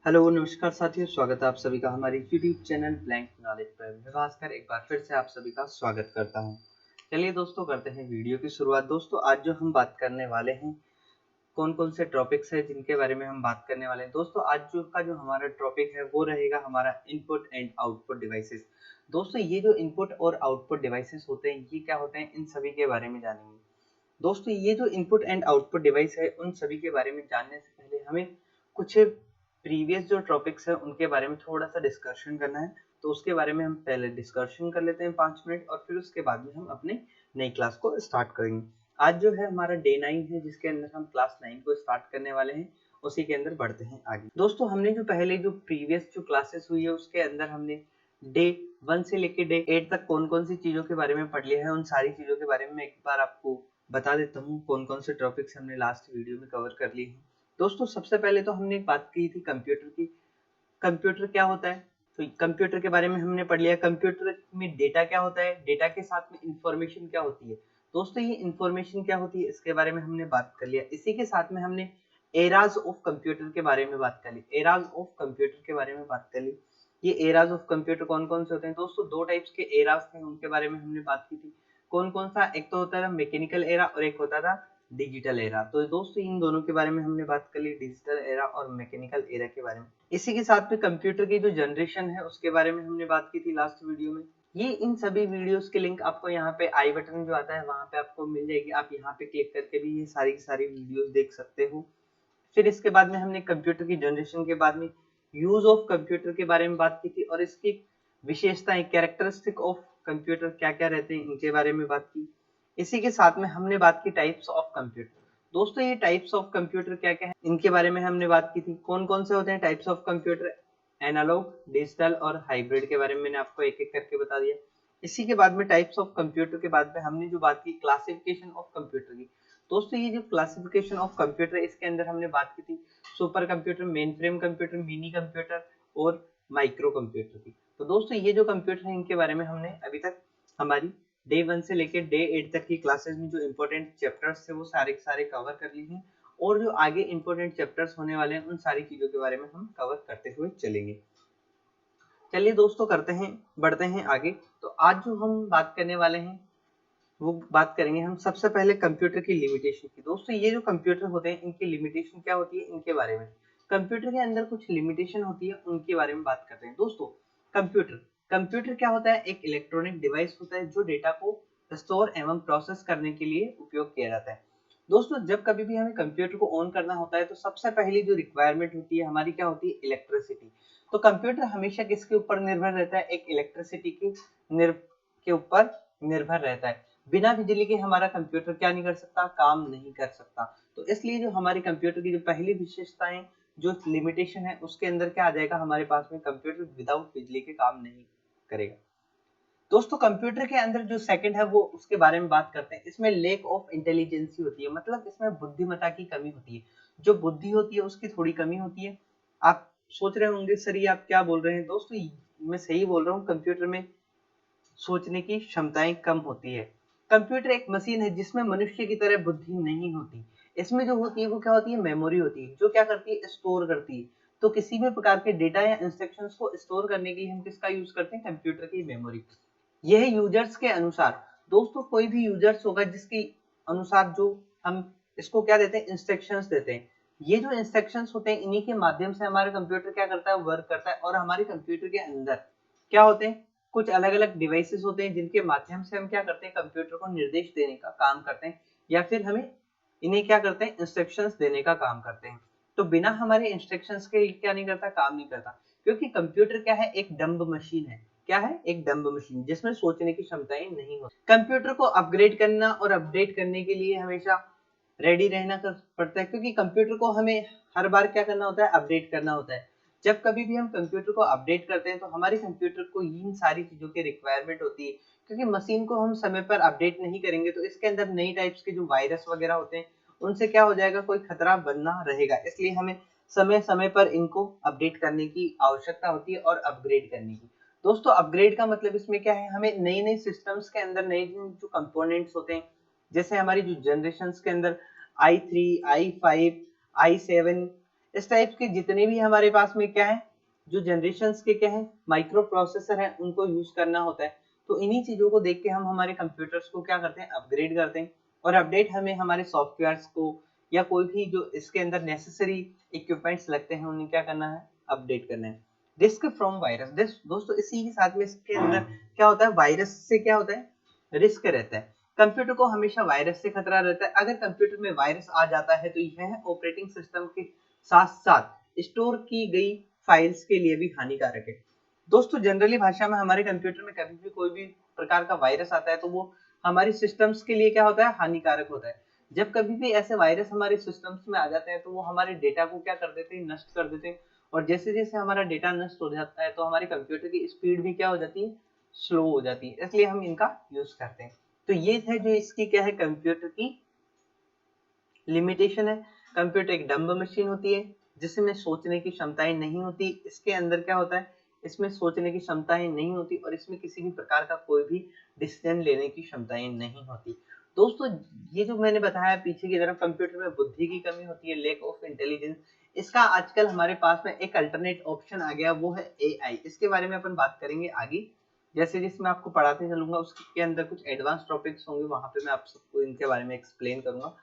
Hello नमस्कार साथियों, स्वागत है आप सभी का हमारे यूट्यूब चैनल ब्लैंक नॉलेज पर। मैं भास्कर एक बार फिर से आप सभी का स्वागत करता हूं। चलिए दोस्तों, करते हैं वीडियो की शुरुआत। दोस्तों, आज जो हम बात करने वाले हैं, कौन कौन से टॉपिक्स हैं जिनके बारे में हम बात करने वाले हैं। दोस्तों, आज जो हमारा टॉपिक है वो रहेगा हमारा इनपुट एंड आउटपुट डिवाइसेस। दोस्तों, ये जो इनपुट और आउटपुट डिवाइसेस होते हैं, ये क्या होते हैं, इन सभी के बारे में जानेंगे। दोस्तों, ये जो इनपुट एंड आउटपुट डिवाइस है, उन सभी के बारे में जानने से पहले हमें कुछ प्रीवियस जो टॉपिक्स है उनके बारे में थोड़ा सा डिस्कशन करना है। तो उसके बारे में हम पहले डिस्कशन कर लेते हैं 5 मिनट, और फिर उसके बाद में हम अपने नई क्लास को स्टार्ट करेंगे। आज जो है हमारा डे 9 है, जिसके अंदर हम क्लास 9 को स्टार्ट करने वाले हैं। उसी के अंदर बढ़ते हैं आगे। दोस्तों, हमने जो पहले जो प्रीवियस जो क्लासेस हुई है उसके अंदर हमने डे 1 से लेके डे 8 तक कौन कौन सी चीजों के बारे में पढ़ लिया है। उन सारी चीजों के बारे में एक बार आपको बता देता हूँ कौन कौन से टॉपिक्स हमने लास्ट वीडियो में कवर कर लिए हैं। दोस्तों, सबसे पहले तो हमने एक बात की थी कंप्यूटर की। कंप्यूटर क्या होता है, तो कंप्यूटर के बारे में हमने पढ़ लिया। कंप्यूटर में डेटा क्या होता है, डेटा के साथ में इंफॉर्मेशन क्या होती है। दोस्तों, ये इंफॉर्मेशन क्या होती है इसके बारे में हमने बात कर लिया। इसी के साथ में हमने एराज ऑफ कंप्यूटर के बारे में बात कर ली। एराज ऑफ कंप्यूटर के बारे में बात कर ली। ये एराज ऑफ कंप्यूटर कौन कौन से होते हैं। दोस्तों, दो टाइप्स के एराज थे, उनके बारे में हमने बात की थी। कौन कौन सा, एक तो होता था मैकेनिकल एरा और एक होता था डिजिटल एरा। तो दोस्तों, इन दोनों के बारे में हमने बात कर ली, डिजिटल एरा और मैकेनिकल एरा के बारे में। इसी के साथ में कंप्यूटर की जो जनरेशन है उसके बारे में हमने बात की थी लास्ट वीडियो में। ये इन सभी वीडियोस के लिंक आपको यहाँ पे आई बटन जो आता है वहां पे आपको मिल जाएगी। आप यहाँ पे क्लिक करके भी ये सारी की सारी वीडियोस देख सकते हो। फिर इसके बाद में हमने कंप्यूटर की जनरेशन के बाद में यूज ऑफ कंप्यूटर के बारे में बात की थी, और इसकी विशेषताएं, कैरेक्टरिस्टिक ऑफ कंप्यूटर क्या क्या रहते हैं, इनके बारे में बात की। इसी के साथ में हमने बात की टाइप्स ऑफ कंप्यूटर। दोस्तों, ये टाइप्स ऑफ कंप्यूटर क्या क्या है इनके बारे में हमने बात की थी। कौन कौन से होते हैं types of computer, analog, digital और हाइब्रिड के बारे में मैंने आपको एक एक करके बता दिया। इसी के बाद में टाइप्स ऑफ कंप्यूटर के बाद में हमने जो बात की क्लासिफिकेशन ऑफ कंप्यूटर की। दोस्तों, ये जो क्लासिफिकेशन ऑफ कंप्यूटर, इसके अंदर हमने बात की थी super computer, main frame computer, mini computer और माइक्रो कंप्यूटर की। तो दोस्तों, ये जो कंप्यूटर है इनके बारे में हमने अभी तक हमारी डे 1 से लेकर डे 8 तक की क्लासेस में जो इंपॉर्टेंट चैप्टर्स थे वो सारे के सारे कवर कर लिए हैं, और जो आगे इंपॉर्टेंट चैप्टर्स होने वाले हैं उन सारी चीजों के बारे में हम कवर करते हुए चलेंगे। चलिए दोस्तों, करते हैं, बढ़ते हैं आगे। तो आज जो हम बात करने वाले हैं वो बात करेंगे हम सबसे पहले कंप्यूटर की लिमिटेशन की। दोस्तों, ये जो कंप्यूटर होते हैं इनकी लिमिटेशन क्या होती है, इनके बारे में। कंप्यूटर के अंदर कुछ लिमिटेशन होती है, उनके बारे में बात करते हैं। दोस्तों, कंप्यूटर कंप्यूटर क्या होता है, एक इलेक्ट्रॉनिक डिवाइस होता है जो डेटा को स्टोर एवं प्रोसेस करने के लिए उपयोग किया जाता है। दोस्तों, जब कभी भी हमें कंप्यूटर को ऑन करना होता है तो सबसे पहली जो रिक्वायरमेंट होती है हमारी क्या होती है, इलेक्ट्रिसिटी। तो कंप्यूटर हमेशा किसके ऊपर निर्भर रहता है, एक इलेक्ट्रिसिटी के ऊपर निर्भर रहता है। बिना बिजली के हमारा कंप्यूटर क्या नहीं कर सकता, काम नहीं कर सकता। तो इसलिए जो हमारे कंप्यूटर की जो पहली विशेषताएं, जो लिमिटेशन है, उसके अंदर क्या आ जाएगा, हमारे पास में कंप्यूटर विदाउट बिजली के काम नहीं करेगा। दोस्तों, कंप्यूटर के अंदर जो सेकंड है वो उसके बारे में बात करते हैं। इसमें लेक ऑफ इंटेलिजेंसी होती है, मतलब इसमें बुद्धिमत्ता की कमी होती है। जो बुद्धि होती है उसकी थोड़ी कमी होती है। आप सोच रहे होंगे सर ये आप क्या बोल रहे हैं। दोस्तों, मैं सही बोल रहा हूँ, कंप्यूटर में सोचने की क्षमताएं कम होती है। कंप्यूटर एक मशीन है जिसमें मनुष्य की तरह बुद्धि नहीं होती। इसमें जो होती है वो क्या होती है, मेमोरी होती है, जो क्या करती है, स्टोर करती है। तो किसी भी प्रकार के डेटा या इंस्ट्रक्शंस को स्टोर करने के लिए हम किसका यूज करते हैं, कंप्यूटर की मेमोरी। यह यूजर्स के अनुसार, दोस्तों कोई भी यूजर्स होगा जिसके अनुसार जो हम इसको क्या देते हैं, इंस्ट्रक्शंस देते हैं। ये जो इंस्ट्रक्शंस होते हैं इन्हीं के माध्यम से हमारा कंप्यूटर क्या करता है, वर्क करता है। और हमारे कंप्यूटर के अंदर क्या होते हैं, कुछ अलग अलग डिवाइसेस होते हैं जिनके माध्यम से हम क्या करते हैं, कंप्यूटर को निर्देश देने का काम करते हैं, या फिर हमें इन्हें क्या करते हैं, इंस्ट्रक्शंस देने का काम करते हैं। तो बिना हमारे इंस्ट्रक्शंस के क्या नहीं करता, काम नहीं करता। क्योंकि कंप्यूटर क्या है, एक डम्ब मशीन है। क्या है, एक डम्ब मशीन जिसमें सोचने की क्षमताएं नहीं होती। कंप्यूटर को अपग्रेड करना और अपडेट करने के लिए हमेशा रेडी रहना पड़ता है, क्योंकि कंप्यूटर को हमें हर बार क्या करना होता है, अपडेट करना होता है। जब कभी भी हम कंप्यूटर को अपडेट करते हैं तो हमारे कंप्यूटर को इन सारी चीजों की रिक्वायरमेंट होती है, क्योंकि मशीन को हम समय पर अपडेट नहीं करेंगे तो इसके अंदर नई टाइप्स के जो वायरस वगैरह होते हैं उनसे क्या हो जाएगा, कोई खतरा बना रहेगा। इसलिए हमें समय समय पर इनको अपडेट करने की आवश्यकता होती है और अपग्रेड करने की। दोस्तों, अपग्रेड का मतलब इसमें क्या है, हमें नई नई सिस्टम्स के अंदर नए जो कंपोनेंट्स होते हैं, जैसे हमारी जो जनरेशन के अंदर i3, i5, i7 इस टाइप के जितने भी हमारे पास में क्या है, जो जनरेशंस के क्या है माइक्रो प्रोसेसर है, उनको यूज करना होता है। तो इन्हीं चीजों को देख के हम हमारे कंप्यूटर्स को क्या करते हैं, अपग्रेड करते हैं। और अपडेट हमें हमारे सॉफ्टवेयर्स को या कोई भी जो इसके अंदर नेसेसरी इक्विपमेंट्स लगते हैं उन्हें क्या करना है, अपडेट करना है। रिस्क फ्रॉम वायरस, दोस्तों इसी के साथ में इसके अंदर क्या होता है, वायरस से क्या होता है, रिस्क रहता है। कंप्यूटर को हमेशा वायरस से खतरा रहता है। अगर कंप्यूटर में वायरस आ जाता है तो यह ऑपरेटिंग सिस्टम के साथ साथ स्टोर की गई फाइल्स के लिए भी हानिकारक है। दोस्तों जनरली भाषा में हमारे कंप्यूटर में कभी भी कोई भी प्रकार का वायरस आता है तो वो हमारी सिस्टम्स के लिए क्या होता है, हानिकारक होता है। जब कभी भी ऐसे वायरस हमारे सिस्टम्स में आ जाते हैं तो वो हमारे डेटा को क्या कर देते हैं, नष्ट कर देते हैं। और जैसे जैसे हमारा डेटा नष्ट हो जाता है तो हमारे कंप्यूटर की स्पीड भी क्या हो जाती है, स्लो हो जाती है। इसलिए हम इनका यूज करते हैं। तो ये है जो इसकी क्या है, कंप्यूटर की लिमिटेशन है। कंप्यूटर एक डम्ब मशीन होती है जिसमें सोचने की क्षमताएं नहीं होती। इसके अंदर क्या होता है, इसमें सोचने की क्षमताएं नहीं होती और इसमें किसी भी प्रकार का कोई भी डिसीजन लेने की क्षमताएं नहीं होती। दोस्तों ये जो मैंने बताया पीछे की तरफ, कंप्यूटर में बुद्धि की कमी होती है, लेक ऑफ इंटेलिजेंस। इसका आजकल हमारे पास में एक अल्टरनेट ऑप्शन आ गया, वो है एआई। इसके बारे में अपन बात करेंगे आगे, जैसे जिसमें आपको पढ़ाते चलूंगा उसके अंदर कुछ एडवांस टॉपिक्स होंगे, वहां पे मैं आप सबको इनके बारे में एक्सप्लेन करूंगा।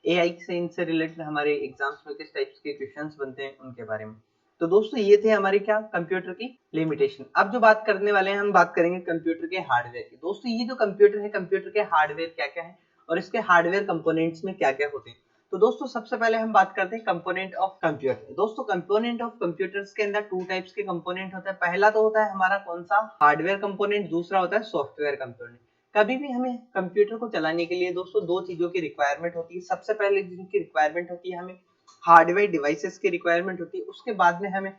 एआई से इनसे रिलेटेड हमारे एग्जाम्स में किस टाइप्स के क्वेश्चंस बनते हैं उनके बारे में। तो दोस्तों ये थे हमारे क्या, कंप्यूटर की लिमिटेशन। अब जो बात करने वाले हैं, हम बात करेंगे कंप्यूटर के हार्डवेयर की। दोस्तों ये जो कंप्यूटर है, कंप्यूटर के हार्डवेयर क्या क्या है और इसके हार्डवेयर कंपोनेंट्स में क्या क्या होते हैं। तो दोस्तों सबसे पहले हम बात करते हैं कंपोनेंट ऑफ कंप्यूटर। दोस्तों कंपोनेंट ऑफ कंप्यूटर्स के अंदर टू टाइप्स के कंपोनेंट होते हैं। पहला तो होता है हमारा कौन सा, हार्डवेयर कंपोनेंट, दूसरा होता है सॉफ्टवेयर कंपोनेंट। कभी भी हमें कंप्यूटर को चलाने के लिए दोस्तों दो चीजों की रिक्वायरमेंट होती है। सबसे पहले जिनकी रिक्वायरमेंट होती है, हमें हार्डवेयर डिवाइसेस की रिक्वायरमेंट होती है। उसके बाद में हमें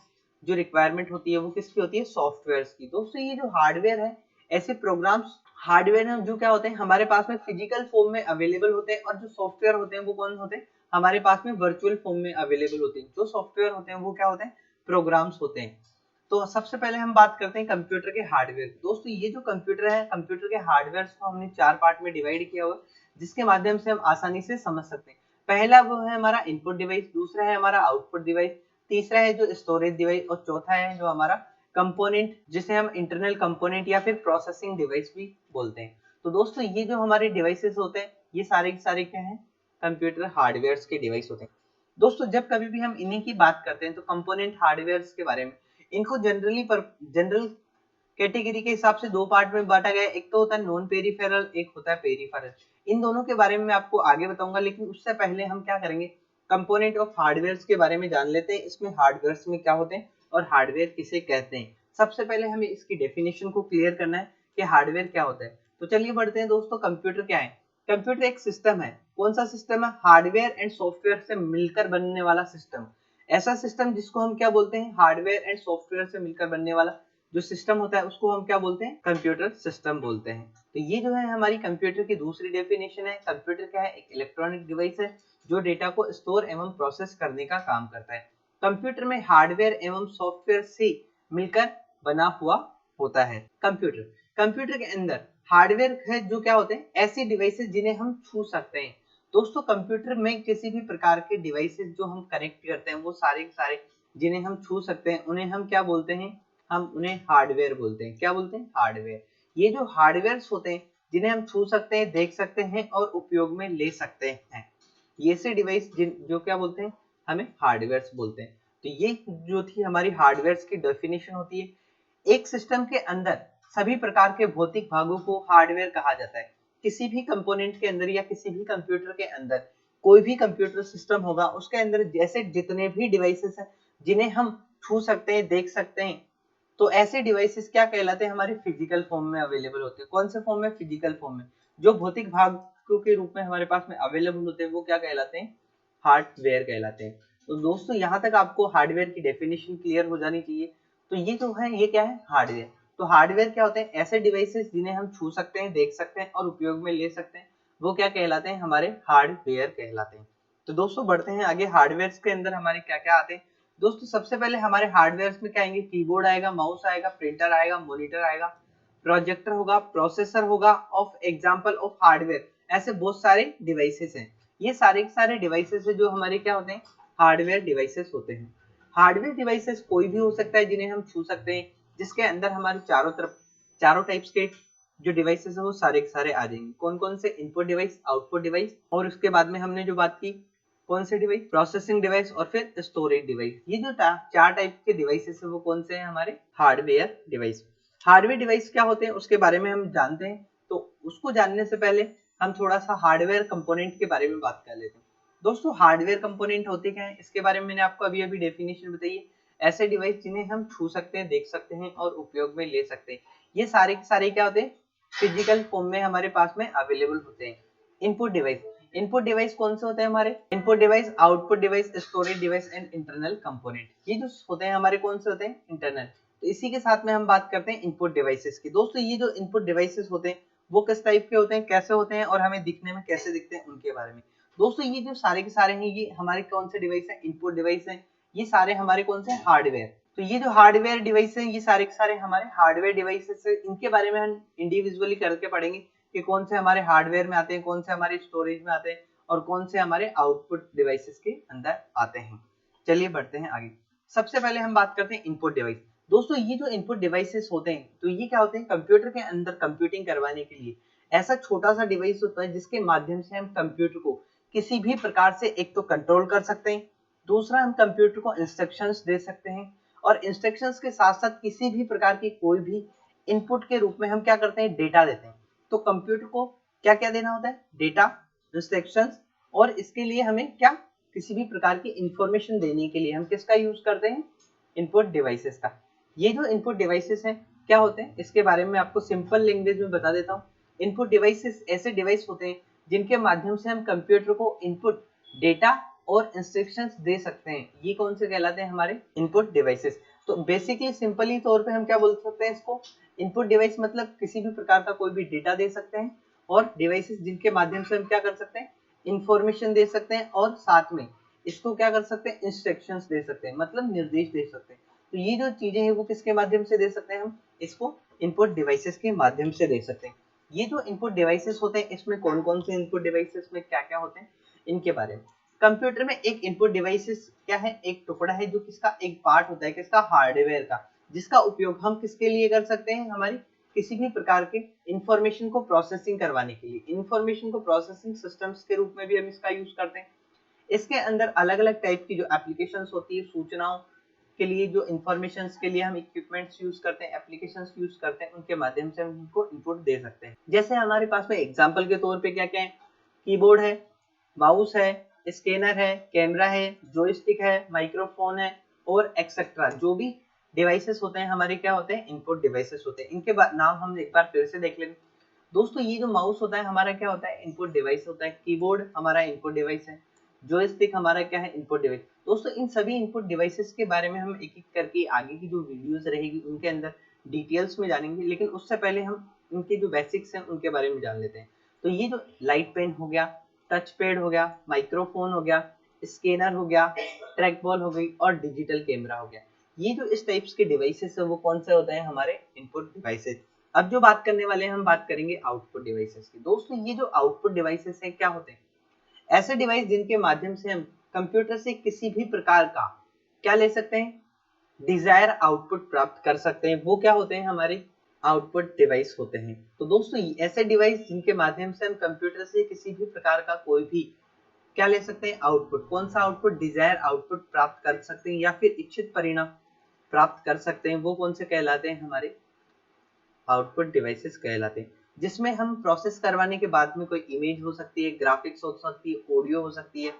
जो रिक्वायरमेंट होती है वो किसकी होती है, सॉफ्टवेयर की। दोस्तों ये जो हार्डवेयर है, ऐसे प्रोग्राम्स हार्डवेयर हैं जो क्या होते हैं, हमारे पास में फिजिकल फॉर्म में अवेलेबल होते हैं। और जो सॉफ्टवेयर होते हैं वो कौन होते हैं, हमारे पास में वर्चुअल फॉर्म में अवेलेबल होते हैं। जो सॉफ्टवेयर होते हैं वो क्या होते हैं, प्रोग्राम्स होते हैं। तो सबसे पहले हम बात करते हैं कंप्यूटर के हार्डवेयर। दोस्तों ये जो कंप्यूटर है, कंप्यूटर के हार्डवेयर को हमने चार पार्ट में डिवाइड किया हुआ, जिसके माध्यम से हम आसानी से समझ सकते हैं। पहला वो है हमारा इनपुट डिवाइस, दूसरा है हमारा आउटपुट डिवाइस, तीसरा है जो स्टोरेज डिवाइस और चौथा है जो हमारा कंपोनेंट, जिसे हम इंटरनल कंपोनेंट या फिर प्रोसेसिंग डिवाइस भी बोलते हैं। तो दोस्तों ये जो हमारे डिवाइसेस होते हैं, ये सारे के सारे क्या हैं, कंप्यूटर हार्डवेयर के डिवाइस होते हैं। दोस्तों जब कभी भी हम इन्हीं की बात करते हैं तो कंपोनेंट हार्डवेयर के बारे में, इनको जनरल कैटेगरी के हिसाब से दो पार्ट में बांटा गया है। एक तो होता है नॉन पेरिफेरल, एक होता है पेरिफेरल। इन दोनों के बारे में मैं आपको आगे बताऊंगा, लेकिन उससे पहले हम क्या करेंगे, कंपोनेंट ऑफ हार्डवेयर के बारे में जान लेते हैं। इसमें हार्डवेयर में क्या होते हैं और हार्डवेयर किसे कहते हैं। सबसे पहले हमें इसकी डेफिनेशन को क्लियर करना है कि हार्डवेयर क्या होता है। तो चलिए बढ़ते हैं दोस्तों, कंप्यूटर क्या है। कंप्यूटर एक सिस्टम है। कौन सा सिस्टम है, हार्डवेयर एंड सॉफ्टवेयर से मिलकर बनने वाला सिस्टम। ऐसा सिस्टम जिसको हम क्या बोलते हैं, हार्डवेयर एंड सॉफ्टवेयर से मिलकर बनने वाला जो सिस्टम होता है उसको हम क्या बोलते हैं, कंप्यूटर सिस्टम बोलते हैं। तो ये जो है हमारी कंप्यूटर की दूसरी डेफिनेशन है। कंप्यूटर क्या है, एक इलेक्ट्रॉनिक डिवाइस है जो डेटा को स्टोर एवं प्रोसेस करने का काम करता है। कंप्यूटर में हार्डवेयर एवं सॉफ्टवेयर से मिलकर बना हुआ होता है। कंप्यूटर के अंदर हार्डवेयर है जो क्या होते हैं, ऐसी डिवाइसेस जिन्हें हम छू सकते हैं। दोस्तों कंप्यूटर में किसी भी प्रकार के डिवाइसेस जो हम कनेक्ट करते हैं वो सारे के सारे जिन्हें हम छू सकते हैं उन्हें हम क्या बोलते हैं, हम उन्हें हार्डवेयर बोलते हैं। क्या बोलते हैं, हार्डवेयर। ये जो हार्डवेयर होते हैं जिन्हें हम छू सकते हैं, देख सकते हैं और उपयोग में ले सकते हैं, ये से डिवाइस जो क्या बोलते हैं, हमें हार्डवेयर बोलते हैं। तो ये जो थी हमारी हार्डवेयर की डेफिनेशन होती है। एक सिस्टम के अंदर सभी प्रकार के भौतिक भागों को हार्डवेयर कहा जाता है। किसी भी कंपोनेंट के अंदर या किसी भी कंप्यूटर के अंदर कोई भी कंप्यूटर सिस्टम होगा, उसके अंदर जैसे जितने भी डिवाइसेस हैं जिन्हें हम छू सकते हैं, देख सकते हैं, तो ऐसे डिवाइसेस क्या कहलाते हैं, हमारे फिजिकल फॉर्म में अवेलेबल होते हैं। कौन से फॉर्म में, फिजिकल फॉर्म में। जो भौतिक भागों के रूप में हमारे पास में अवेलेबल होते हैं वो क्या कहलाते हैं, हार्डवेयर कहलाते हैं। तो दोस्तों यहाँ तक आपको हार्डवेयर की डेफिनेशन क्लियर हो जानी चाहिए। तो ये जो है ये क्या है, हार्डवेयर। तो हार्डवेयर क्या होते हैं, ऐसे डिवाइसेस जिन्हें हम छू सकते हैं, देख सकते हैं और उपयोग में ले सकते हैं, वो क्या कहलाते हैं, हमारे हार्डवेयर कहलाते हैं। तो दोस्तों बढ़ते हैं आगे, हार्डवेयर के अंदर हमारे क्या क्या आते हैं। दोस्तों सबसे पहले हमारे हार्डवेयर में क्या आएंगे, कीबोर्ड आएगा, माउस आएगा, प्रिंटर आएगा, मॉनिटर आएगा, प्रोजेक्टर होगा, प्रोसेसर होगा, ऑफ एग्जांपल ऑफ हार्डवेयर। ऐसे बहुत सारे डिवाइसेस हैं। ये सारे के सारे डिवाइसेस है जो हमारे क्या होते हैं, हार्डवेयर डिवाइसेस होते हैं। हार्डवेयर डिवाइसेस कोई भी हो सकता है जिन्हें हम छू सकते हैं, जिसके अंदर हमारे चारों तरफ चारों टाइप्स के जो डिवाइसेस है वो सारे के सारे आ जाएंगे। कौन कौन से? इनपुट डिवाइस, आउटपुट डिवाइस, और उसके बाद में हमने जो बात की कौन से डिवाइस? प्रोसेसिंग डिवाइस और फिर स्टोरेज डिवाइस। ये जो चार टाइप के डिवाइसेस है वो कौन से हैं? हमारे हार्डवेयर डिवाइस। हार्डवेयर डिवाइस क्या होते हैं उसके बारे में हम जानते हैं, तो उसको जानने से पहले हम थोड़ा सा हार्डवेयर कंपोनेंट के बारे में बात कर लेते हैं। दोस्तों हार्डवेयर कंपोनेंट होते क्या है, इसके बारे में मैंने आपको अभी अभी डेफिनेशन बताई है। ऐसे डिवाइस जिन्हें हम छू सकते हैं, देख सकते हैं और उपयोग में ले सकते हैं। ये सारे के सारे क्या होते हैं? फिजिकल फॉर्म में हमारे पास में अवेलेबल होते हैं। इनपुट डिवाइस, इनपुट डिवाइस कौन से होते हैं हमारे? Input device, output device, storage device and internal component. ये जो होते हैं हमारे कौन से होते हैं? इंटरनल। तो इसी के साथ में हम बात करते हैं इनपुट डिवाइसेस की। दोस्तों ये जो इनपुट डिवाइसेस होते हैं वो किस टाइप के होते हैं, कैसे होते हैं और हमें दिखने में कैसे दिखते हैं, उनके बारे में। दोस्तों ये जो सारे के सारे हैं ये हमारे कौन से डिवाइस है? इनपुट डिवाइस है। ये सारे हमारे कौन से? हार्डवेयर। तो ये जो हार्डवेयर डिवाइस है ये सारे के सारे हमारे हार्डवेयर डिवाइसेस है। इनके बारे में हम इंडिविजुअली करके पढ़ेंगे कि कौन से हमारे हार्डवेयर में आते हैं, कौन से हमारे स्टोरेज में आते हैं और कौन से हमारे आउटपुट डिवाइसेस के अंदर आते हैं। चलिए बढ़ते हैं आगे। सबसे पहले हम बात करते हैं इनपुट डिवाइस। दोस्तों ये जो इनपुट डिवाइसेस होते हैं तो ये क्या होते हैं? कंप्यूटर के अंदर कंप्यूटिंग करवाने के लिए ऐसा छोटा सा डिवाइस होता है जिसके माध्यम से हम कंप्यूटर को किसी भी प्रकार से एक तो कंट्रोल कर सकते हैं, दूसरा हम कंप्यूटर को इंस्ट्रक्शंस दे सकते हैं और इंस्ट्रक्शंस के साथ साथ किसी भी प्रकार की कोई भी इनपुट के रूप में हम क्या करते हैं? डेटा देते हैं। तो कंप्यूटर को क्या क्या देना होता है? डेटा, इंस्ट्रक्शंस, और इसके लिए हमें क्या? किसी भी प्रकार की इंफॉर्मेशन देने के लिए हम किसका यूज करते हैं? इनपुट डिवाइसेस का। ये जो इनपुट डिवाइसेस हैं क्या होते हैं इसके बारे में आपको सिंपल लैंग्वेज में बता देता हूँ। इनपुट डिवाइसेस ऐसे डिवाइस होते हैं जिनके माध्यम से हम कंप्यूटर को इनपुट, डेटा और इंस्ट्रक्शंस दे सकते हैं। ये कौन से कहलाते हैं? हमारे इनपुट डिवाइसेस। तो बेसिकली सिंपली तौर पे हम क्या बोल सकते हैं इसको? इनपुट डिवाइस मतलब किसी भी प्रकार का कोई भी डेटा दे सकते हैं और डिवाइसेस जिनके माध्यम से हम क्या कर सकते हैं? इंफॉर्मेशन दे सकते हैं और साथ में इसको क्या कर सकते हैं? इंस्ट्रक्शंस दे सकते हैं, मतलब निर्देश दे सकते हैं। तो ये जो चीजें हैं वो किसके माध्यम से दे सकते हैं? हम इसको इनपुट डिवाइसेस के माध्यम से दे सकते हैं। ये जो इनपुट डिवाइसेस होते हैं इसमें कौन कौन से इनपुट डिवाइसेस में क्या क्या होते हैं इनके बारे में। कंप्यूटर में एक इनपुट डिवाइसेस क्या है? एक टुकड़ा है जो किसका? एक पार्ट होता है किसका? हार्डवेयर का, जिसका उपयोग हम किसके लिए कर सकते हैं? हमारी किसी भी प्रकार के इंफॉर्मेशन को प्रोसेसिंग करवाने के लिए। इंफॉर्मेशन को प्रोसेसिंग सिस्टम्स के रूप में भी हम इसका यूज करते हैं। इसके अंदर अलग अलग टाइप की जो एप्लीकेशंस होती है, सूचनाओं के लिए जो इंफॉर्मेशंस के लिए हम इक्विपमेंट्स यूज करते हैं, एप्लीकेशंस यूज करते हैं, उनके माध्यम से हम उनको इनपुट दे सकते हैं। जैसे हमारे पास में एग्जांपल के तौर पे क्या क्या है? कीबोर्ड है, माउस है, स्कैनर है, कैमरा है, जॉयस्टिक है, माइक्रोफोन है और एक्सेट्रा। जो भी डिवाइसेस होते हैं हमारे क्या होते हैं? इनपुट डिवाइसेस होते हैं। इनके नाम हम एक बार फिर से देख लेंगे। दोस्तों ये जो माउस होता है हमारा क्या होता है? इनपुट डिवाइस होता है। कीबोर्ड हमारा इनपुट डिवाइस है। जॉयस्टिक हमारा क्या है? Input device. दोस्तों इन सभी इनपुट डिवाइसेस के बारे में हम एक एक करके आगे की जो वीडियोस रहेगी उनके अंदर डिटेल्स में जानेंगे, लेकिन उससे पहले हम इनके जो बेसिक्स हैं उनके बारे में जान लेते हैं। तो ये जो लाइट पेन हो गया, टच पैड हो गया, माइक्रोफोन हो गया, स्कैनर हो गया, ट्रैक बॉल हो गई और डिजिटल कैमरा हो गया, ये जो इस टाइप्स के डिवाइसेस है वो कौन से होते हैं? हमारे इनपुट डिवाइसेस। अब जो बात करने वाले हैं हम बात करेंगे आउटपुट डिवाइसेस की। दोस्तों ये जो आउटपुट डिवाइसेस हैं क्या होते हैं? ऐसे डिवाइस जिनके माध्यम से हम कंप्यूटर से किसी भी प्रकार का क्या ले सकते हैं? डिजायर आउटपुट प्राप्त कर सकते हैं। वो क्या होते हैं? हमारे आउटपुट डिवाइस होते हैं। तो दोस्तों ऐसे डिवाइस जिनके माध्यम से हम कंप्यूटर से किसी भी प्रकार का कोई भी क्या ले सकते हैं? आउटपुट। कौन सा आउटपुट? डिजायर आउटपुट प्राप्त कर सकते हैं या फिर इच्छित परिणाम प्राप्त कर सकते हैं, वो कौन से कहलाते हैं? हमारे आउटपुट डिवाइसेस कहलाते हैं। जिसमें हम प्रोसेस करवाने के बाद में कोई इमेज हो सकती है, ग्राफिक्स हो सकती है, ऑडियो हो सकती है,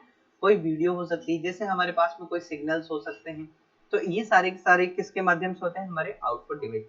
कोई वीडियो हो सकती है, जैसे हमारे पास में कोई सिग्नल्स हो सकते हैं। तो ये सारे के सारे किसके माध्यम से होते हैं? हमारे आउटपुट डिवाइस।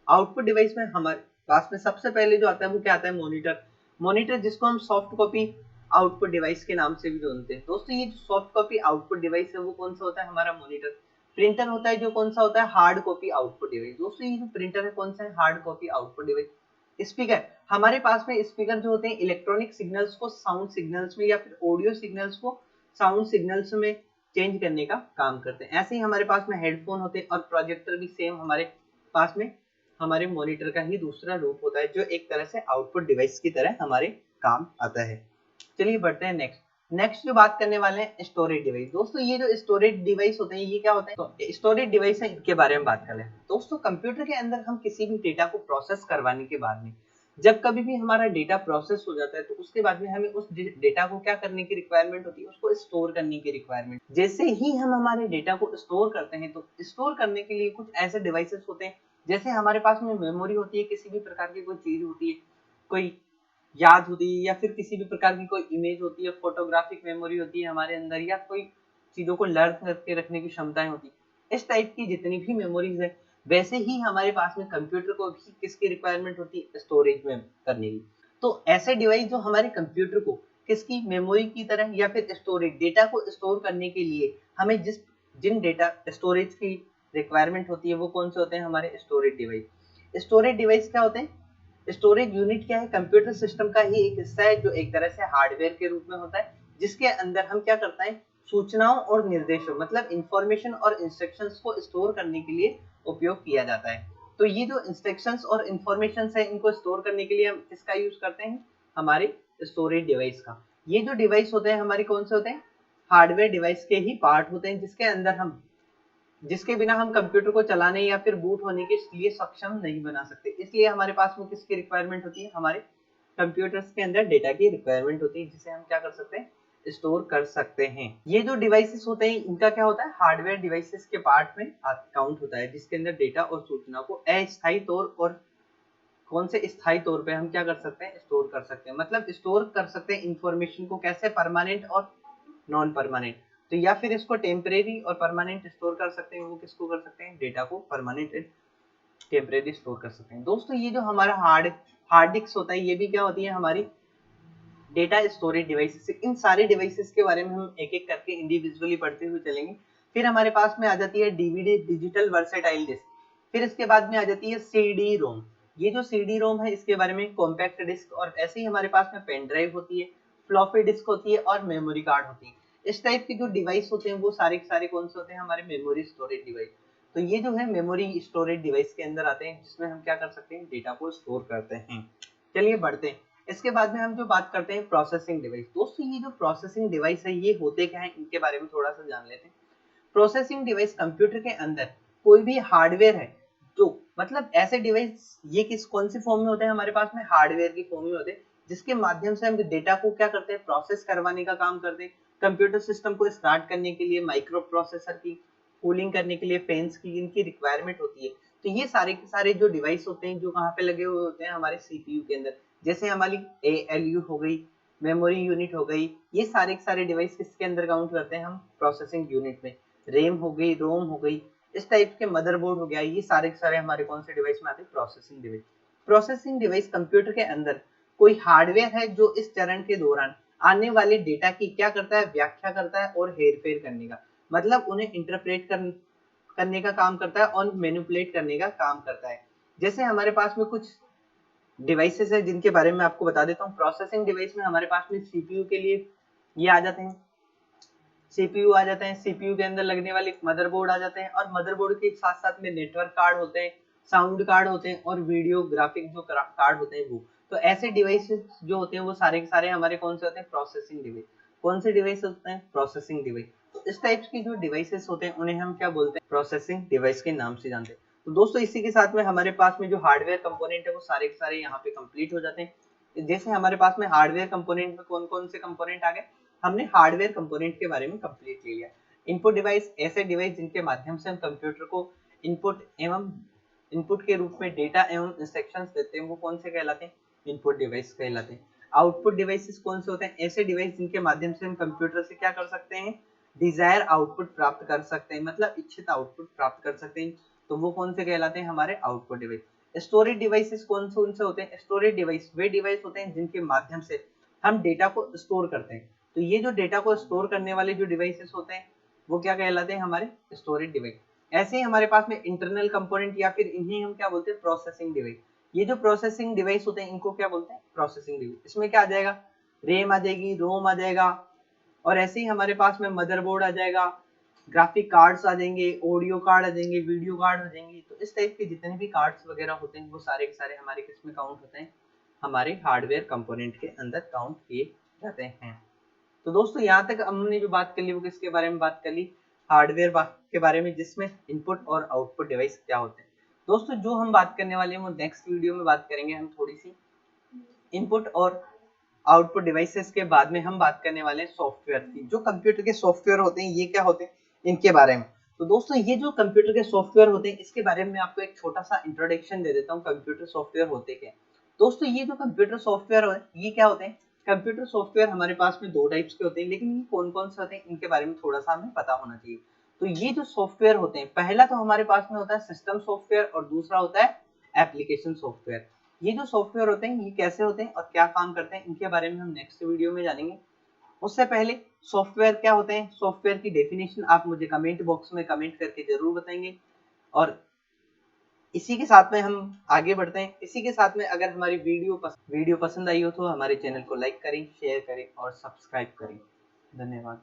आउटपुट डिवाइस में हमारे पास में सबसे पहले जो आता है वो क्या आता है? मॉनिटर। मॉनिटर जिसको हम सॉफ्ट कॉपी आउटपुट डिवाइस के नाम से भी जानते हैं। दोस्तों ये सॉफ्ट कॉपी आउटपुट डिवाइस है वो कौन सा होता है? हमारा मॉनिटर। प्रिंटर होता है जो कौन सा होता है? Hard copy output device. दोस्तों ये जो प्रिंटर है कौन सा है? Hard copy output device. Speaker, हमारे पास में स्पीकर जो होते हैं इलेक्ट्रॉनिक सिग्नल्स को साउंड सिग्नल्स में या फिर ऑडियो सिग्नल्स को साउंड सिग्नल्स में चेंज करने का काम करते हैं। ऐसे ही हमारे पास में हेडफोन होते हैं और प्रोजेक्टर भी सेम हमारे पास में हमारे मॉनिटर का ही दूसरा रूप होता है, जो एक तरह से आउटपुट डिवाइस की तरह हमारे काम आता है। चलिए बढ़ते हैं नेक्स्ट। नेक्स्ट जो बात करने वाले हैं स्टोरेज डिवाइस। दोस्तों ये जो स्टोरेज डिवाइस होते हैं ये क्या होते हैं, तो स्टोरेज डिवाइस है, इनके बारे में बात कर लें। दोस्तों कंप्यूटर के अंदर हम किसी भी डेटा को प्रोसेस करवाने के बाद में, जब कभी भी हमारा डेटा प्रोसेस हो जाता है तो उसके बाद में हमें उस डेटा को क्या करने की रिक्वायरमेंट होती है, उसको स्टोर करने की रिक्वायरमेंट। जैसे ही हम हमारे डेटा को स्टोर करते हैं तो स्टोर करने के लिए कुछ ऐसे डिवाइसेस होते हैं, जैसे हमारे पास में मेमोरी होती है, किसी भी प्रकार की कोई चीज होती है, कोई याद होती है, या फिर किसी भी प्रकार की कोई इमेज होती है, फोटोग्राफिक मेमोरी होती है हमारे अंदर, या कोई चीजों को लर्न करके रखने की क्षमताएं होती है। इस टाइप की जितनी भी मेमोरीज है, वैसे ही हमारे पास में कंप्यूटर को भी किसकी रिक्वायरमेंट होती है, स्टोरेज में करने की। तो ऐसे डिवाइस जो हमारे कंप्यूटर को किसकी मेमोरी की तरह या फिर स्टोरेज डेटा को स्टोर करने के लिए हमें जिन डेटा स्टोरेज की रिक्वायरमेंट होती है वो कौन से होते हैं, हमारे स्टोरेज डिवाइस। स्टोरेज डिवाइस क्या होते हैं, स्टोरेज यूनिट क्या है, कंप्यूटर सिस्टम का ही एक हिस्सा है जो एक तरह से हार्डवेयर के रूप में होता है, जिसके अंदर हम क्या करते हैं, सूचनाओं और निर्देशों मतलब इंफॉर्मेशन और इंस्ट्रक्शंस को स्टोर करने के लिए उपयोग किया जाता है। तो ये जो इंस्ट्रक्शंस और इंफॉर्मेशन है इनको स्टोर करने के लिए हम किसका यूज करते हैं, हमारे स्टोरेज डिवाइस का। ये जो डिवाइस होते हैं हमारे कौन से होते हैं, हार्डवेयर डिवाइस के ही पार्ट होते हैं, जिसके अंदर हम जिसके बिना हम कंप्यूटर को चलाने या फिर बूट होने के लिए सक्षम नहीं बना सकते। इसलिए हमारे पास में किसकी रिक्वायरमेंट होती है, हमारे कंप्यूटर्स के अंदर डेटा की रिक्वायरमेंट होती है, जिसे हम क्या कर सकते हैं, स्टोर कर सकते हैं। ये जो डिवाइसेस होते हैं इनका क्या होता है, हार्डवेयर डिवाइसेस के पार्ट में काउंट होता है, जिसके अंदर डेटा और सूचना को अस्थायी तौर और कौन से स्थायी तौर पे हम क्या कर सकते हैं, स्टोर कर सकते हैं। मतलब स्टोर कर सकते हैं इंफॉर्मेशन को, कैसे, परमानेंट और नॉन परमानेंट। तो या फिर इसको टेम्परेरी और परमानेंट स्टोर कर सकते हैं, वो किसको कर सकते हैं, डेटा को परमानेंट एंड टेम्परेरी स्टोर कर सकते हैं। दोस्तों ये जो हमारा हार्ड डिस्क होता है ये भी क्या होती है, हमारी डेटा स्टोरेज डिवाइसेस। इन सारे डिवाइसेस के बारे में हम एक एक करके इंडिविजुअली पढ़ते हुए चलेंगे। फिर हमारे पास में आ जाती है डीवीडी, डिजिटल वर्सेटाइल डिस्क। फिर इसके बाद में आ जाती है सीडी रोम। ये जो सीडी रोम है इसके बारे में कॉम्पैक्ट डिस्क, और ऐसे ही हमारे पास में पेन ड्राइव होती है, फ्लॉपी डिस्क होती है और मेमोरी कार्ड होती है। इस टाइप के जो डिवाइस होते हैं वो सारे के सारे कौन से होते हैं, हमारे मेमोरी स्टोरेज डिवाइस। तो ये जो है मेमोरी स्टोरेज डिवाइस के अंदर आते हैं, जिसमें हम क्या कर सकते हैं, डेटा को स्टोर करते हैं। चलिए बढ़ते हैं। इसके बाद में हम जो बात करते हैं प्रोसेसिंग डिवाइस। दोस्तों ये जो प्रोसेसिंग डिवाइस है ये होते क्या है, इनके बारे में थोड़ा सा जान लेते हैं। प्रोसेसिंग डिवाइस कंप्यूटर के अंदर कोई भी हार्डवेयर है, जो मतलब ऐसे डिवाइस ये किस कौन सी फॉर्म में होते हैं, हमारे पास में हार्डवेयर की फॉर्म में होते हैं, जिसके माध्यम से हम डेटा को क्या करते हैं, प्रोसेस करवाने का काम करते हैं। कंप्यूटर सिस्टम को स्टार्ट करने के लिए माइक्रो प्रोसेसर की, कूलिंग करने के लिए फैंस की, इनकी रिक्वायरमेंट होती है। तो ये सारे के सारे जो डिवाइस होते हैं जो कहाँ पे लगे हुए होते हैं, हमारे सीपीयू के अंदर। जैसे हमारी एएलयू हो गई, मेमोरी यूनिट हो गई, ये सारे के सारे डिवाइस किसके अंदर काउंट करते हैं हम, प्रोसेसिंग यूनिट में। रेम हो गई, रोम हो गई, इस टाइप के मदरबोर्ड हो गया, ये सारे के सारे हमारे कौन से डिवाइस में आते हैं, processing device. Processing device computer के अंदर कोई हार्डवेयर है जो इस चरण के दौरान आने वाले डेटा की क्या करता है, व्याख्या करता है और हेरफेर करने का, मतलब उन्हें इंटरप्रेट करने का काम करता है और मैनिपुलेट करने का काम करता है। जैसे हमारे पास में कुछ डिवाइसेस है जिनके बारे में आपको बता देता हूँ। प्रोसेसिंग डिवाइस में हमारे पास में सीपीयू के लिए ये आ जाते हैं, सीपीयू आ जाते हैं, सीपीयू के अंदर लगने वाले मदरबोर्ड आ जाते हैं, और मदरबोर्ड के साथ साथ में नेटवर्क कार्ड होते हैं, साउंड कार्ड होते हैं और वीडियो ग्राफिक जो कार्ड होते हैं वो। तो ऐसे डिवाइसेस जो होते हैं वो सारे के सारे हमारे कौन से होते हैं, प्रोसेसिंग डिवाइस। कौन से डिवाइस होते हैं, प्रोसेसिंग डिवाइस। तो इस टाइप्स की जो डिवाइसेस होते हैं उन्हें हम क्या बोलते हैं, प्रोसेसिंग डिवाइस के नाम से जानते हैं। तो दोस्तों इसी के साथ में हमारे पास में जो हार्डवेयर कंपोनेंट है वो सारे के सारे यहाँ पे कंप्लीट हो जाते हैं। जैसे हमारे पास में हार्डवेयर कंपोनेंट में कौन कौन से कंपोनेंट आ गए, हमने हार्डवेयर कंपोनेंट के बारे में कंप्लीट ले लिया। इनपुट डिवाइस, ऐसे डिवाइस जिनके माध्यम से हम कंप्यूटर को इनपुट के रूप में डेटा एवं इंस्ट्रक्शंस देते हैं, वो कौन से कहलाते हैं, इनपुट डिवाइस कहलाते हैं। आउटपुट डिवाइसेस कौन से होते हैं, ऐसे डिवाइस जिनके माध्यम से हम कंप्यूटर से क्या कर सकते हैं, डिजायर आउटपुट प्राप्त कर सकते हैं, मतलब इच्छित आउटपुट प्राप्त कर सकते हैं। तो वो कौन से कहलाते हैं, हमारे आउटपुट डिवाइस। स्टोरेज डिवाइसेस कौन से होते हैं, स्टोरेज डिवाइस वे डिवाइस होते हैं जिनके माध्यम से हम डेटा को स्टोर करते हैं। तो ये जो डेटा को स्टोर करने वाले जो डिवाइसेस होते हैं वो क्या कहलाते हैं, हमारे स्टोरेज डिवाइस। ऐसे ही हमारे पास में इंटरनल कंपोनेंट या फिर इन्हें हम क्या बोलते हैं, प्रोसेसिंग डिवाइस। ये जो प्रोसेसिंग डिवाइस होते हैं इनको क्या बोलते हैं, प्रोसेसिंग डिवाइस। इसमें क्या आ जाएगा, रेम आ जाएगी, रोम आ जाएगा, और ऐसे ही हमारे पास में मदरबोर्ड आ जाएगा, ग्राफिक कार्ड्स आ जाएंगे, ऑडियो कार्ड आ जाएंगे, वीडियो कार्ड हो जाएंगे। तो इस टाइप के जितने भी कार्ड्स वगैरह होते हैं वो सारे के सारे हमारे किस में काउंट होते हैं, हमारे हार्डवेयर कंपोनेंट के अंदर काउंट किए जाते हैं। तो दोस्तों यहाँ तक हमने जो बात कर ली वो किसके बारे में बात कर ली, हार्डवेयर के बारे में, जिसमें इनपुट और आउटपुट डिवाइस क्या होते हैं। दोस्तों जो हम बात करने वाले हैं वो नेक्स्ट वीडियो में बात करेंगे हम थोड़ी सी इनपुट और आउटपुट डिवाइसेस के बाद में हम बात करने वाले हैं सॉफ्टवेयर की। जो कंप्यूटर के सॉफ्टवेयर होते हैं ये क्या होते हैं इनके बारे में। तो दोस्तों ये जो कंप्यूटर के सॉफ्टवेयर होते हैं इसके बारे में आपको एक छोटा सा इंट्रोडक्शन दे देता हूँ, कंप्यूटर सॉफ्टवेयर होते क्या। दोस्तों ये जो कंप्यूटर सॉफ्टवेयर है ये क्या होते हैं, कंप्यूटर सॉफ्टवेयर हमारे पास में दो टाइप्स के होते हैं, लेकिन ये कौन कौन से होते हैं इनके बारे में थोड़ा सा हमें पता होना चाहिए। तो ये जो सॉफ्टवेयर होते हैं, पहला तो हमारे पास में होता है सिस्टम सॉफ्टवेयर और दूसरा होता है एप्लीकेशन सॉफ्टवेयर। ये जो सॉफ्टवेयर होते हैं ये कैसे होते हैं और क्या काम करते हैं इनके बारे में हम नेक्स्ट वीडियो में जानेंगे। उससे पहले सॉफ्टवेयर क्या होते हैं, सॉफ्टवेयर की डेफिनेशन आप मुझे कमेंट बॉक्स में कमेंट करके जरूर बताएंगे। और इसी के साथ में हम आगे बढ़ते हैं। इसी के साथ में अगर हमारी वीडियो पसंद आई हो तो हमारे चैनल को लाइक करें, शेयर करें और सब्सक्राइब करें। धन्यवाद।